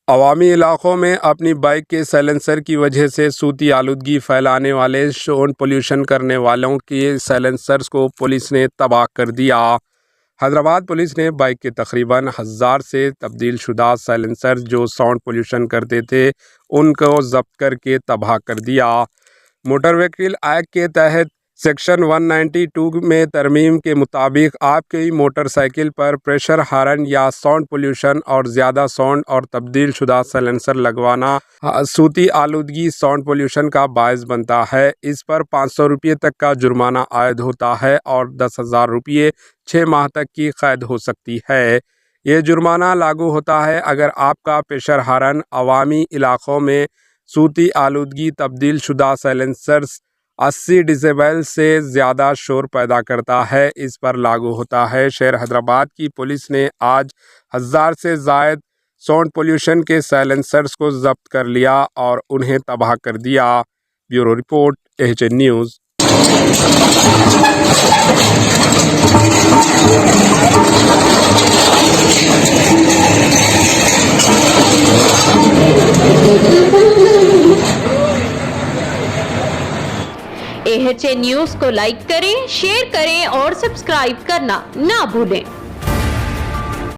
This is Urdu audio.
عوامی علاقوں میں اپنی بائک کے سائلنسر کی وجہ سے صوتی آلودگی پھیلانے والے ساؤنڈ پولیوشن کرنے والوں کے سائلنسرز کو پولیس نے تباہ کر دیا۔ حیدرآباد پولیس نے بائک کے تقریباً 1000 سے تبدیل شدہ سائلنسر جو ساؤنڈ پولیوشن کرتے تھے ان کو ضبط کر کے تباہ کر دیا۔ موٹر وہیکل ایکٹ کے تحت سیکشن 192 میں ترمیم کے مطابق آپ کی موٹر سائیکل پر پریشر ہارن یا ساؤنڈ پولیوشن اور زیادہ ساؤنڈ اور تبدیل شدہ سائلنسر لگوانا صوتی آلودگی ساؤنڈ پولیوشن کا باعث بنتا ہے۔ اس پر 500 روپے تک کا جرمانہ عائد ہوتا ہے اور 10,000 روپے 6 ماہ تک کی قید ہو سکتی ہے۔ یہ جرمانہ لاگو ہوتا ہے اگر آپ کا پریشر ہارن عوامی علاقوں میں صوتی آلودگی تبدیل شدہ سائلنسرز 80 ڈیسیبل سے زیادہ شور پیدا کرتا ہے، اس پر لاگو ہوتا ہے۔ شہر حیدرآباد کی پولیس نے آج 1000 سے زائد ساؤنڈ پولیوشن کے سائلنسرز کو ضبط کر لیا اور انہیں تباہ کر دیا۔ Bureau report AHN news. AHN news کو لائک کریں، شیئر کریں اور سبسکرائب کرنا نہ بھولیں۔